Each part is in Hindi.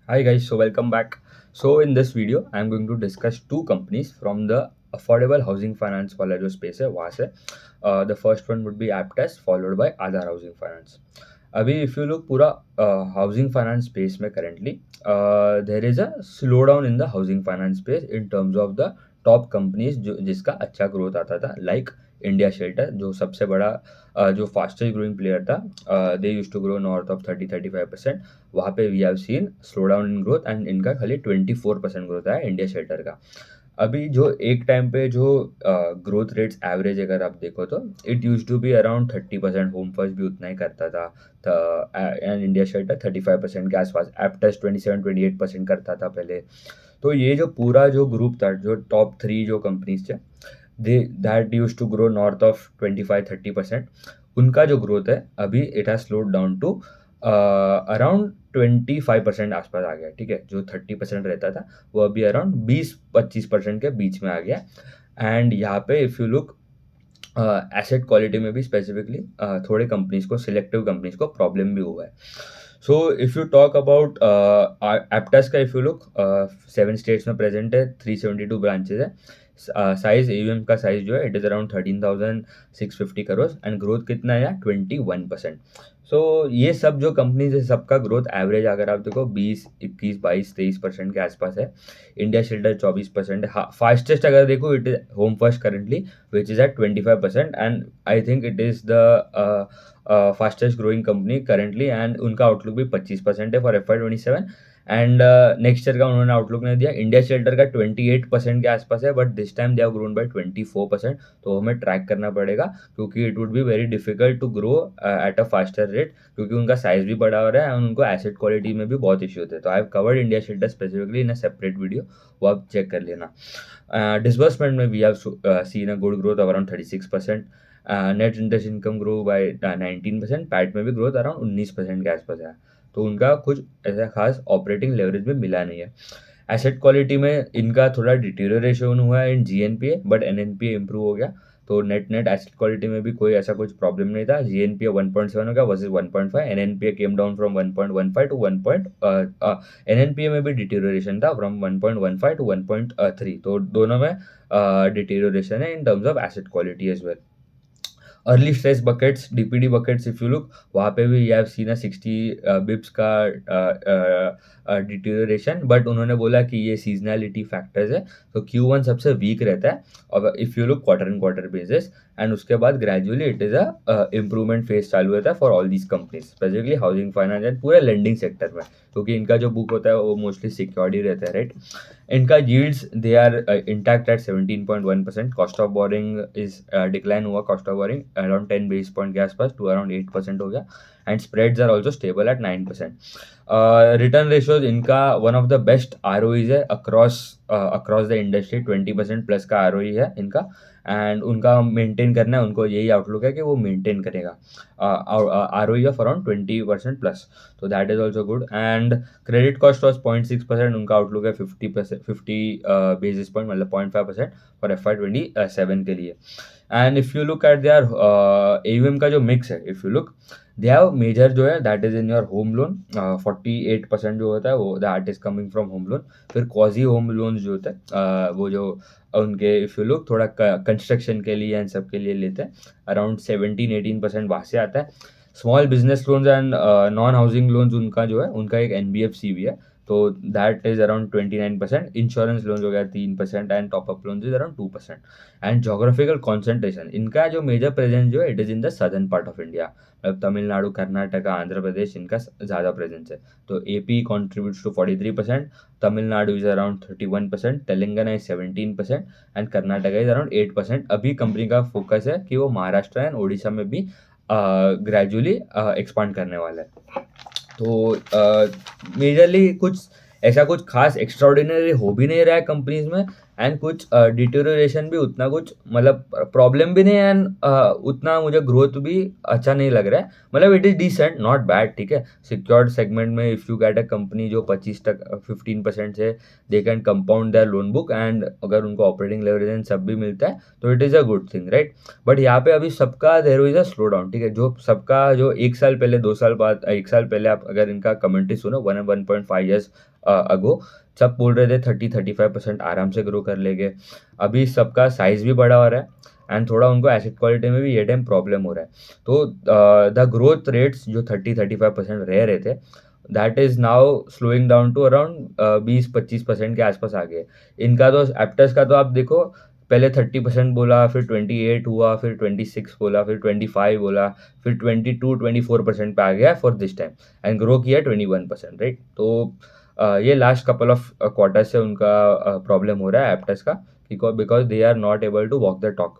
Hi guys, so welcome back. So in this video, I'm going to discuss two companies from the affordable housing finance वाला जो space है वहाँ से. The first one would be Aptus followed by Aadhar Housing Finance. अभी if you look पूरा housing finance space में currently there is a slowdown in the housing finance space in terms of the top companies जो जिसका अच्छा growth आता था like इंडिया शेल्टर जो सबसे बड़ा जो फास्टेस्ट ग्रोइंग प्लेयर था. They used to grow north of 30-35%. वहाँ पे we have seen slow down in growth and इनका खाली 24% ग्रोथ है इंडिया शेल्टर का. अभी जो एक टाइम पे जो ग्रोथ रेट्स एवरेज अगर आप देखो तो it use to be around 30%. Home First भी उतना ही करता था एंड इंडिया शेल्टर 35% के आसपास. एप्टस 27-28% करता था पहले. तो ये जो पूरा जो ग्रुप था जो टॉप थ्री जो कंपनीज थे they that used to grow north of 25-30%. उनका जो ग्रोथ है अभी it has slowed down to around 25% आसपास आ गया. ठीक है, जो 30% रहता था वो अभी अराउंड 20-25% के बीच में आ गया. एंड यहाँ पे if you look asset quality में भी स्पेसिफिकली थोड़े कंपनीज को सिलेक्टिव कंपनीज को प्रॉब्लम भी हुआ है. So if you talk about Aptus का, इफ़ यू लुक 7 स्टेट्स में प्रेजेंट है, 372 ब्रांचेज है. साइज एयूएम का साइज जो है it is around 13,650 crore and growth कितना है 21%. सो ये सब जो कंपनीज है सबका ग्रोथ एवरेज अगर आप देखो 20, 21, 22, 23% के आसपास है. इंडिया शेल्टर 24% है. फास्टेस्ट अगर देखो it is Home First currently which is at 25% and I think it is the fastest growing company currently and उनका आउटलुक भी 25% है for FY 2027. And next year का उन्होंने आउटलुक नहीं दिया. इंडिया शेल्टर का 28% के आसपास है but this time they have grown by 24%. तो हमें ट्रैक करना पड़ेगा क्योंकि it would be very difficult to grow at a faster rate क्योंकि उनका साइज भी बड़ा हो रहा है एंड उनको एसेट क्वालिटी में भी बहुत इश्यू होते हैं. तो I have covered India Shelter specifically in a separate video, वो आप चेक कर लेना. डिसबर्समेंट में we have seen a good growth of around 36%. Net interest income grow by 19%. PAT में भी ग्रोथ अराउंड 19% के आसपास है. तो उनका कुछ ऐसा खास ऑपरेटिंग लेवरेज में मिला नहीं है. एसेट क्वालिटी में इनका थोड़ा डिटेरियोरेशन हुआ है इन GNPA बट NNPA इम्प्रूव हो गया. तो नेट नेट एसेट क्वालिटी में भी कोई ऐसा कुछ प्रॉब्लम नहीं था. GNPA 1.7 हो गया versus 1.5. NNPA came down from 1.15 to 1. NNPA में भी डिटेरियोरेशन था फ्रॉम 1.15 टू 1.3. तो दोनों में डिटेरियोरेशन है in terms of asset quality as well. Early stress buckets DPD buckets if you look वहाँ पे भी यू हैव सीन 60 बिप्स का डिटेरियोरेशन बट उन्होंने बोला कि ये सीजनैलिटी फैक्टर्स है. तो Q1 सबसे वीक रहता है और if you look quarter in quarter basis and उसके बाद gradually it is a improvement phase चालू होता है for all these companies specifically housing finance and पूरे लेंडिंग सेक्टर में क्योंकि इनका जो बुक होता है वो मोस्टली सिक्योर्ड ही रहता है राइट. इनका yields they are intact at 17.1%. Cost of borrowing is decline हुआ. Cost of borrowing around 10 basis point के आसपास टू अराउंड 8% हो गया and spreads are also stable at 9%. Return ratios इनका one of the best ROEs है अक्रॉस द इंडस्ट्री. 20% प्लस का ROE है इनका एंड उनका मेंटेन करना है. उनको यही आउटलुक है कि वो मेंटेन करेगा ROE ऑफ अराउंड 20% प्लस. तो that is also good and credit cost was 0.6%. उनका आउटलुक है 50 बेसिस पॉइंट मतलब 0.5% फॉर FY 2027 के लिए. And if you look at their AUM का जो मिक्स है if you look they have major जो है that is in your home loan. 48% जो होता है वो that is coming from home loan. फिर क्वाजी होम लोन्स जो होते हैं वो जो उनके इफ़ यू लुक थोड़ा कंस्ट्रक्शन के लिए एंड सब के लिए लेते हैं अराउंड 17-18% वहाँ से आता है. Small business loans and non housing loans उनका जो है उनका एक NBFC भी है. तो that is around 29%. Insurance loans हो गया 3% and top up loans is around 2%. And geographical concentration इनका जो मेजर प्रेजेंस जो है it is in the southern part of India. मतलब तमिलनाडु, कर्नाटका, आंध्र प्रदेश इनका ज़्यादा प्रेजेंस है. तो AP contributes to 43%. Tamil Nadu is around 31%. Telangana is 17% and Karnataka is around 8%. अभी कंपनी का फोकस है कि वो महाराष्ट्र एंड उड़ीसा में भी ग्रेजुअली एक्सपांड करने वाला है. तो मेजरली कुछ ऐसा कुछ खास एक्स्ट्राऑर्डिनरी हो भी नहीं रहा है कंपनीज में एंड कुछ डिटेरियोरेशन भी उतना कुछ मतलब प्रॉब्लम भी नहीं, एंड उतना मुझे ग्रोथ भी अच्छा नहीं लग रहा है, मतलब it is decent not bad, ठीक है। सिक्योर्ड सेगमेंट में if you get a company जो 15% से they can compound their loan book, and अगर उनको ऑपरेटिंग लेवरेज एंड सब भी मिलता है तो it is a good thing, right. But यहाँ पे अभी सबका there is a slow down, ठीक है। जो सबका जो 1 साल पहले 2 साल बाद 1 साल पहले आप अगर इनका कमेंट्री सुनो 1.5 years अगो, सब बोल रहे थे 30-35% आराम से ग्रो कर लेंगे। अभी सबका साइज भी बड़ा हो रहा है, एंड थोड़ा उनको एसेट क्वालिटी में भी ये टाइम प्रॉब्लम हो रहा है। तो द ग्रोथ रेट्स जो 30-35% रह रहे थे, that is now slowing down to around 20-25% के आसपास आ गए। इनका तो एप्टस का तो आप देखो, पहले 30% बोला, फिर 28 हुआ, फिर 26 बोला, फिर 25 बोला, फिर 22-24% पे आ गया for this time, and grow किया 21%, राइट। तो ये लास्ट कपल ऑफ क्वार्टर से उनका प्रॉब्लम हो रहा है एप्टस का, because they are not able to walk the talk.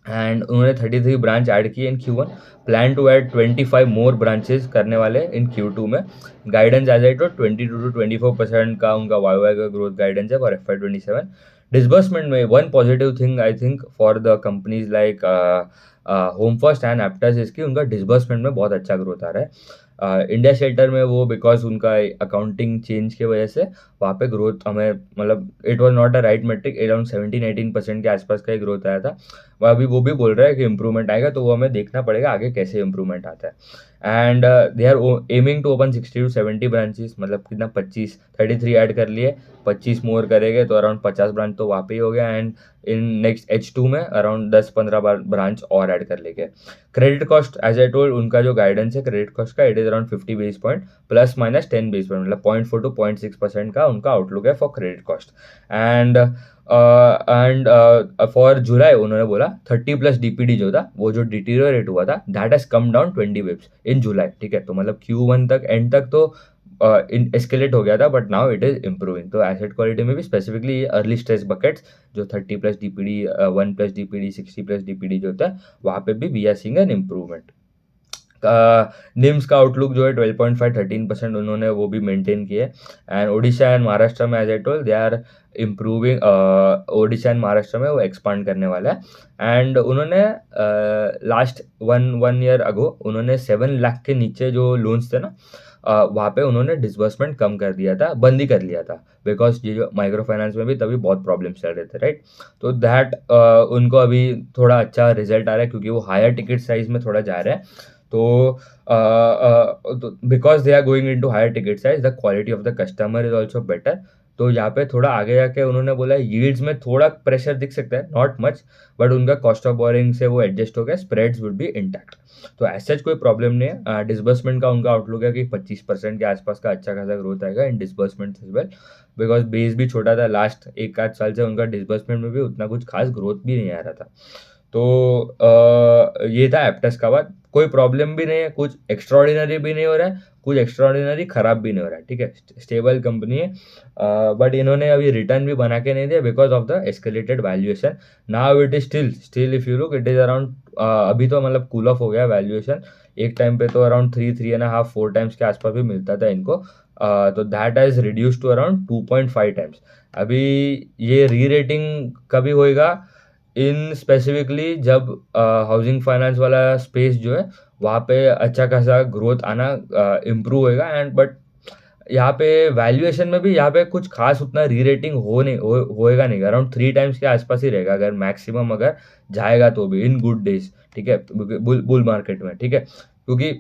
And उन्होंने 33 ब्रांच ऐड किए in Q1, plan to add 25 more branches करने वाले इन Q2 में। गाइडेंस एज आई टू 22-24% का उनका YoY का ग्रोथ गाइडेंस है फॉर FY27। डिसबर्समेंट में one positive thing I think for the companies like home first and Aptus इसकी उनका डिसबर्समेंट में बहुत अच्छा ग्रोथ आ रहा है। इंडिया शेल्टर में वो बिकॉज उनका अकाउंटिंग चेंज की वजह से वहाँ पे ग्रोथ हमें मतलब it was not a right metric, around 17-18% के आसपास का ही ग्रोथ आया था। वो अभी वो भी बोल रहा है कि इम्प्रूवमेंट आएगा, तो वो हमें देखना पड़ेगा आगे कैसे इम्प्रूवमेंट आता है। And they are aiming to open 60-70 branches, मतलब कितना 33 ऐड कर लिए, 25 मोर करेंगे तो अराउंड 50 ब्रांच तो वहाँ पे ही हो गया। एंड इन नेक्स्ट H2 में अराउंड 10-15 ब्रांच और ऐड कर लेंगे। Credit cost as I told उनका जो गाइडेंस है क्रेडिट कॉस्ट का, it is around 50 base point ±10 base point, मतलब 0.4 to 0.6% का उनका आउटलुक है for credit cost. And for July उन्होंने बोला 30+ DPD जो था, वो जो डिटीरियोरेट हुआ था, that has come down 20 bips in July, ठीक है। तो मतलब Q1 तक एंड तक तो एस्केलेट हो गया था, but now it is improving. तो एसेट क्वालिटी में भी स्पेसिफिकली अर्ली स्ट्रेस बकेट्स जो 30+ DPD 1+ DPD 60+ DPD जो होता है, वहाँ पे भी we are seeing an improvement. NIMs का आउटलुक जो है 12.5-13% उन्होंने वो भी मेंटेन किए। एंड ओडिशा एंड महाराष्ट्र में as I told they are improving. Odisha and Maharashtra में वो एक्सपांड करने वाला है। एंड उन्होंने लास्ट वन ईयर अगो उन्होंने 7 लाख के नीचे जो लोन्स थे ना, वहाँ पे उन्होंने डिसबर्समेंट कम कर दिया था, बंद ही कर लिया था, बिकॉज ये जो माइक्रो फाइनेंस में भी तभी बहुत प्रॉब्लम चल रहे थे, राइट। तो दैट उनको अभी थोड़ा अच्छा रिजल्ट आ रहा है क्योंकि वो हायर टिकट साइज में थोड़ा जा रहा है। तो because they are going in to higher ticket size, the quality of the customer is also better. तो यहाँ पे थोड़ा आगे जाके उन्होंने बोला यील्ड्स में थोड़ा प्रेशर दिख सकता है, नॉट मच, बट उनका कॉस्ट ऑफ बोरिंग से वो एडजस्ट हो गया, स्प्रेड्स वुड बी इंटैक्ट। तो ऐसा कोई प्रॉब्लम नहीं है। डिसबर्समेंट का उनका आउटलुक है कि 25% के आसपास का अच्छा खासा ग्रोथ आएगा in disbursement as well, because base भी छोटा था, लास्ट 1 आध साल से उनका डिसबर्समेंट में भी उतना कुछ खास ग्रोथ भी नहीं आ रहा था। तो ये था एप्टस का बात। कोई प्रॉब्लम भी नहीं है, कुछ एक्स्ट्रॉर्डिनरी भी नहीं हो रहा है, कुछ एक्स्ट्रॉर्डिनरी खराब भी नहीं हो रहा है, ठीक है। स्टेबल कंपनी है, बट इन्होंने अभी रिटर्न भी बना के नहीं दिया because of the escalated valuation. Now it is still if you look it is around, अभी तो मतलब कूल ऑफ हो गया वैल्यूएशन। एक टाइम पे तो अराउंड 3-3.5-4 टाइम्स के आसपास भी मिलता था इनको, तो that has reduce to around 2.5 times. अभी ये री रेटिंग कभी होएगा इन स्पेसिफिकली जब हाउसिंग फाइनेंस वाला स्पेस जो है वहाँ पे अच्छा खासा ग्रोथ आना इम्प्रूव होएगा। एंड बट यहाँ पे वैल्यूएशन में भी यहाँ पे कुछ खास उतना री रेटिंग होएगा नहीं, अराउंड 3 टाइम्स के आसपास ही रहेगा अगर मैक्सिमम अगर जाएगा तो भी इन गुड डेज, ठीक है, बुल मार्केट में, ठीक है। क्योंकि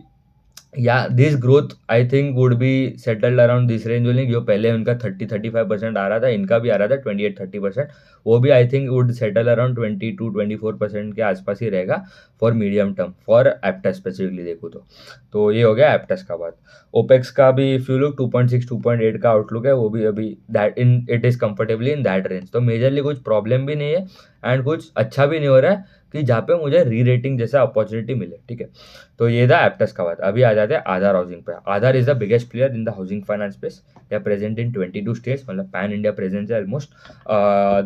या this growth I think would be settled around this range only. जो पहले उनका 30-35% आ रहा था, इनका भी आ रहा था 28-30%, वो भी I think would settle around 22-24% के आसपास ही रहेगा for medium term, for Aptus specifically देखो तो ये हो गया एप्टस का बात। ओपेक्स का भी इफ यू लुक 2.6-2.8 का आउटलुक है, वो भी अभी that in it is comfortably in that range. तो मेजरली कुछ प्रॉब्लम भी नहीं है, एंड कुछ अच्छा भी नहीं हो रहा है कि जहाँ पे मुझे री रेटिंग जैसा अपॉर्चुनिटी मिले, ठीक है। तो ये था एप्टस का बात। अभी आ जाते हैं आधार हाउसिंग पे। Aadhar is the biggest player in the housing finance space, they are present in 22 states, मतलब पैन इंडिया प्रेजेंस है ऑलमोस्ट।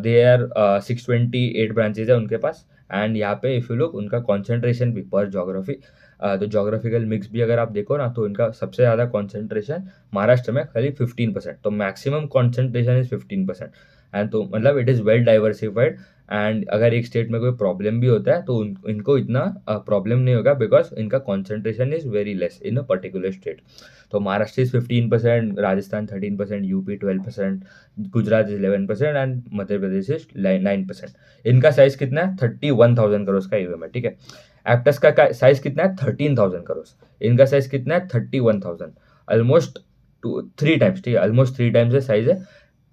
दे आर 628 ब्रांचेज है उनके पास। एंड यहाँ पे इफ यू लुक उनका कॉन्सेंट्रेशन भी पर जोग्राफी तो जोग्राफिकल मिक्स भी अगर आप देखो ना, तो इनका सबसे ज़्यादा कॉन्सेंट्रेशन महाराष्ट्र में खाली 15%, तो मैक्सिमम कॉन्सेंट्रेशन इज 15%। एंड तो मतलब it is well diversified. And अगर एक स्टेट में कोई प्रॉब्लम भी होता है तो इनको इतना प्रॉब्लम नहीं होगा, बिकॉज इनका concentration is very less in a particular state. तो Maharashtra is 15%, Rajasthan 13%, UP 12%, Gujarat is 11% and Madhya Pradesh is 9%। इनका साइज कितना है? 31,000 करोड़ का ईवीएम है, ठीक है। एप्टस का साइज कितना है? 13,000 करोड़। इनका साइज कितना है? 31,000। ऑलमोस्ट 3 टाइम्स, ठीक है, ऑलमोस्ट 3 टाइम्स है साइज है।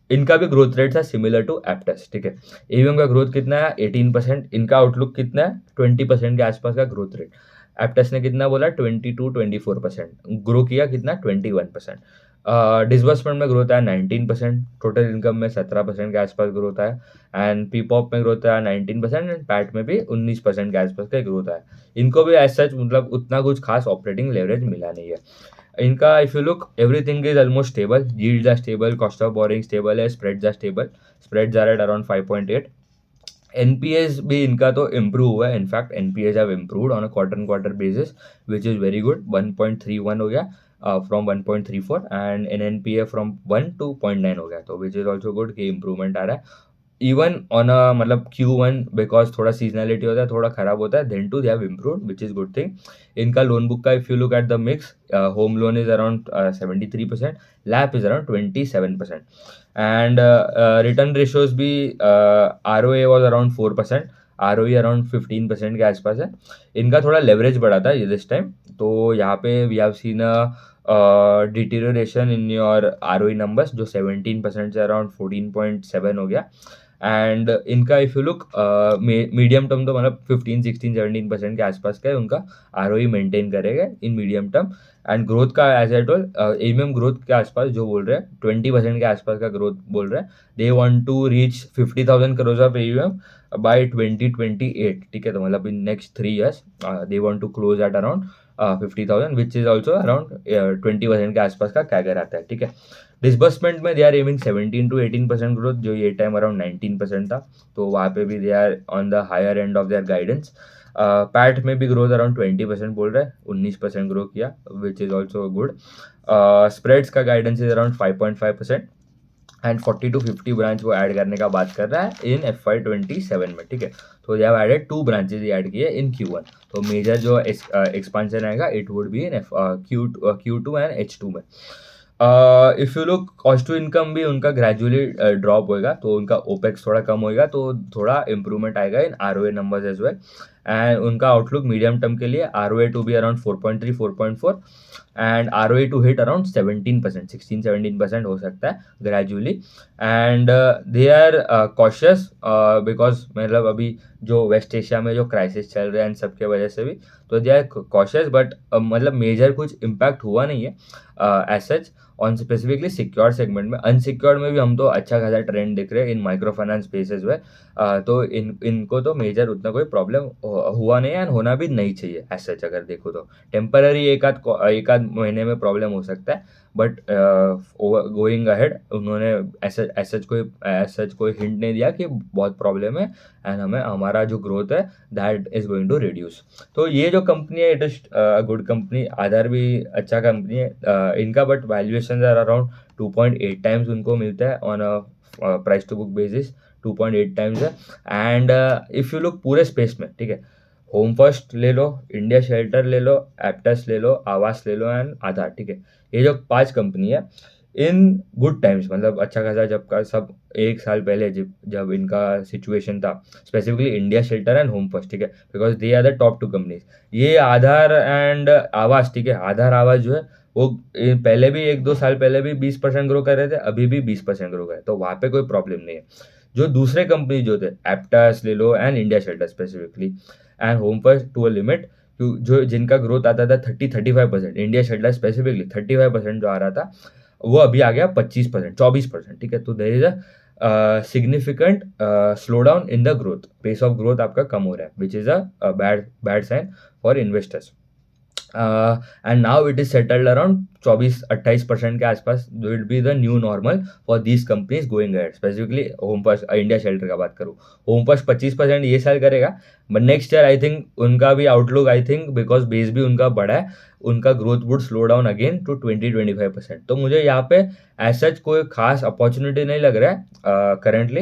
इनका भी ग्रोथ रेट था सिमिलर टू एप्टस, ठीक है। ईवीएम का ग्रोथ कितना है? 18%। इनका आउटलुक कितना है? 20% के आसपास का ग्रोथ रेट। एप्टस ने कितना बोला? 22-24%। ग्रो किया कितना? 21%। डिसबर्समेंट में ग्रोथ आया 19%। टोटल इनकम में 17% के आसपास ग्रोथ आया। एंड पीपॉप में ग्रोथ आया 19%। एंड पैट में भी 19% के आसपास का ग्रोथ आया। इनको भी एज सच मतलब उतना कुछ खास ऑपरेटिंग लेवरेज मिला नहीं है इनका। If you look, everything is almost stable. Yields are stable, cost of borrowing stable है, spreads are stable. Spreads are at around 5.8। NPAs भी इनका तो इम्प्रूव हुआ है। In fact NPAs have improved on a quarter basis, which is very good. 1.31 हो गया from 1.34, and an NPA from 1 to 0.9 हो गया, तो विच इज़ ऑल्सो गुड कि इम्प्रूवमेंट आ रहा है। इवन ऑन अ मतलब Q1, बिकॉज थोड़ा सीजनलिटी होता है, थोड़ा खराब होता है, then to they have improved, which is good thing. इनका लोन बुक का if you look at the mix, home loan is around 73%, LAP is around 27%। And return ratios भी, ROA was around 4%, ROE around 15% के आसपास है। इनका थोड़ा लेवरेज बढ़ा था ये दिस टाइम, तो यहाँ पे we have seen a deterioration in your ROE numbers, जो 17% से अराउंड 14.7 हो गया। एंड इनका if you look, medium term तो मतलब 15, 16, 17% के आसपास का है उनका ROE मेंटेन करेगा in medium term. And growth का as I told, AUM growth के आसपास जो बोल रहे हैं 20% के आसपास का ग्रोथ बोल रहे हैं। They want to reach 50,000 crore of AUM by 2028, ठीक है। तो मतलब in next 3 years they want to close at around 50,000, which is also around 20% के आसपास का कैगर आता है, ठीक है। डिसबर्समेंट में दे आर एविंग 17 to 18% ग्रोथ, जो ये टाइम अराउंड 19% था, तो वहाँ पे भी they are on the higher end of their guidance. PAT में भी ग्रोथ अराउंड 20% बोल रहा है, 19% ग्रो किया, which is also good. Spreads का guidance is around 5.5%। And 40 to 50 branch वो ऐड करने का बात कर रहा है इन FY27 में, ठीक है। तो they have added 2 branches add किए इन Q1। तो मेजर जो एक्सपांशन आएगा it would be in Q2 and H2 में। If you look, cost to income भी उनका ग्रेजुअली ड्रॉप होएगा, तो उनका ओपेक्स थोड़ा कम होएगा, तो थोड़ा इंप्रूवमेंट आएगा in ROA numbers as well. And उनका आउटलुक मीडियम टर्म के लिए ROA to be around 4.3, 4.4, and ROA to hit around 17%, 16-17% हो सकता है gradually. And they are cautious, because मतलब अभी जो वेस्ट एशिया में जो क्राइसिस चल रहा है इन सब के वजह से भी, तो दे आर कॉशियस, बट मतलब मेजर कुछ इम्पैक्ट हुआ नहीं है as such on specifically secure segment में। अनसिक्योर्ड में भी हम तो अच्छा खासा ट्रेंड दिख रहे हैं इन माइक्रो फाइनेंस स्पेसेस में। तो इनको तो मेजर उतना कोई प्रॉब्लम हुआ नहीं है, एंड होना भी नहीं चाहिए एज सच। अगर देखो तो टेम्पररी एक आध महीने में प्रॉब्लम हो सकता है, बट गोइंग अहेड उन्होंने एज सच कोई हिंट नहीं दिया कि बहुत प्रॉब्लम है, एंड हमें हमारा जो ग्रोथ है that is going to reduce. तो ये जो कंपनी है it is good company. Aadhar भी अच्छा कंपनी है इनका, but valuation are around 2.8 times उनको मिलता है on a price to book basis. 2.8 times है। एंड इफ यू लुक पूरे स्पेस में, ठीक है, होम फर्स्ट ले लो, इंडिया शेल्टर ले लो, एप्टस ले लो, आवास ले लो, एंड आधार, ठीक है। ये जो 5 कंपनी है इन गुड टाइम्स, मतलब अच्छा खासा जब का सब एक साल पहले जब इनका सिचुएशन था, specifically India Shelter and Home First, ठीक है, because they are the top 2 companies. ये आधार एंड आवास, ठीक है, आधार आवास जो है वो पहले भी 1-2 साल पहले भी 20% ग्रो कर रहे थे, अभी भी 20% ग्रो कर रहे हैं, तो वहाँ पे कोई प्रॉब्लम नहीं है। जो दूसरे कंपनी जो थे, एप्टास ले लो and India Shelter specifically, and Home First to a limit, जो जिनका ग्रोथ आता था 30-35%, इंडिया शेल्टर स्पेसिफिकली 35% जो आ रहा था, वो अभी आ गया 25%, 24%, ठीक है। तो there is a significant slow down in the growth, pace of growth आपका कम हो रहा है, which is a bad sign for investors. And now it is settled around 24-28% के आसपास. Will be the new normal for these companies going ahead. Specifically Home First, India Shelter का बात करूँ, होम फर्स्ट 25% ये साल करेगा, but next year I think उनका भी outlook, I think because base भी उनका बड़ा है, उनका growth would slow down again to 20-25%. तो मुझे यहाँ पे एज सच कोई खास अपॉर्चुनिटी नहीं लग रहा है करेंटली,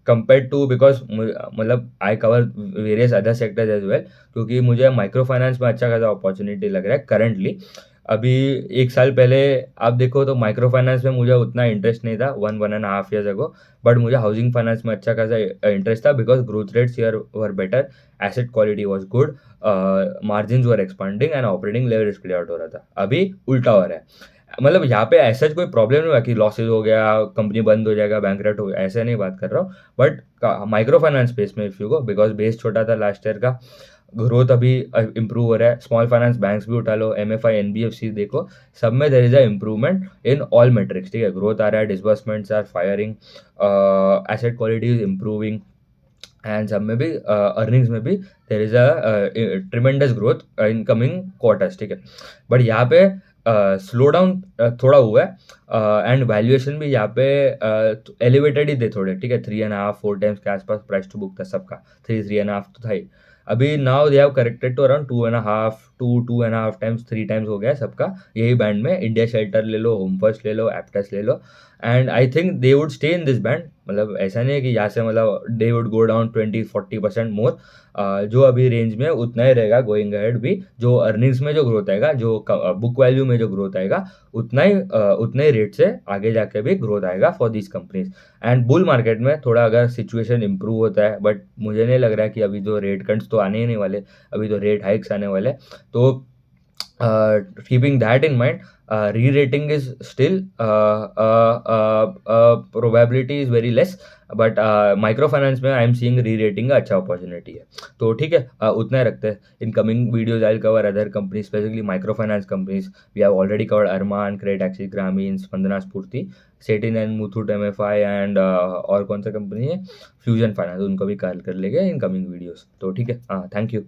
कंपेयर टू, बिकॉज मतलब I cover various other sectors as well, क्योंकि मुझे माइक्रो फाइनेंस में अच्छा खासा अपॉर्चुनिटी लग रहा है करेंटली. अभी एक साल पहले आप देखो तो माइक्रो फाइनेंस में मुझे उतना इंटरेस्ट नहीं था, 1.5 years ago, बट मुझे हाउसिंग फाइनेंस में अच्छा खासा इंटरेस्ट था, because growth rates here were better, asset quality was good, margin were expanding and operating leverage play out हो रहा था. अभी उल्टा हो रहा है. मतलब यहाँ पे ऐसा कोई प्रॉब्लम नहीं हुआ कि लॉसेज हो गया, कंपनी बंद हो जाएगा, बैंकरप्ट हो गया, ऐसे नहीं बात कर रहा हूँ. बट माइक्रो फाइनेंस स्पेस में if you go, because base छोटा था लास्ट ईयर का, ग्रोथ अभी इंप्रूव हो रहा है. स्मॉल फाइनेंस बैंक्स भी उठा लो, एमएफआई एनबीएफसी देखो, सब में there is a improvement in all metrics. ठीक है, ग्रोथ आ रहा है, disbursements are firing, asset quality is improving, and सब में भी अर्निंग्स में भी there is a tremendous growth in coming quarters. ठीक है, बट यहाँ पे स्लो डाउन थोड़ा हुआ है, एंड वैल्यूएशन भी यहाँ पे एलिवेटेड ही थे थोड़े. ठीक है, 3.5-4 times के आसपास प्राइस टू बुक था सबका, 3-3.5 तो था ही. अभी now they have corrected to around 2.5-2.5 times, 3 times हो गया है सबका, यही बैंड में. इंडिया शेल्टर ले लो, होम फर्स्ट ले लो, एप्टेस ले लो, and I think they would stay in this band. मतलब ऐसा नहीं है कि यहाँ से मतलब दे वुड गो डाउन 20-40% मोर. जो अभी रेंज में उतना ही रहेगा गोइंग अहेड भी. जो अर्निंग्स में जो ग्रोथ आएगा, जो बुक वैल्यू में जो ग्रोथ आएगा, उतना ही रेट से आगे जाके भी ग्रोथ आएगा for this companies. And bull market में थोड़ा अगर सिचुएशन इंप्रूव होता है, बट मुझे नहीं लग रहा है कि अभी जो रेट कट्स तो आने ही नहीं वाले, अभी तो रेट हाइक्स आने वाले. तो keeping that in mind, re-rating is still probability is very less, but micro finance में आई एम सीइंग री-रेटिंग का अच्छा अपॉर्चुनिटी है. तो ठीक है, उतना ही रखते हैं. In coming videos I will cover other companies, specifically micro finance companies. We have already covered Arman, credit access, Grameen, Spandana Sphoorty, Satin and Muthoot MFI, and और कौन सा कंपनी है, फ्यूजन फाइनेंस, उनको भी कवर कर लेंगे इन कमिंग वीडियोज. तो ठीक है, हाँ, थैंक यू.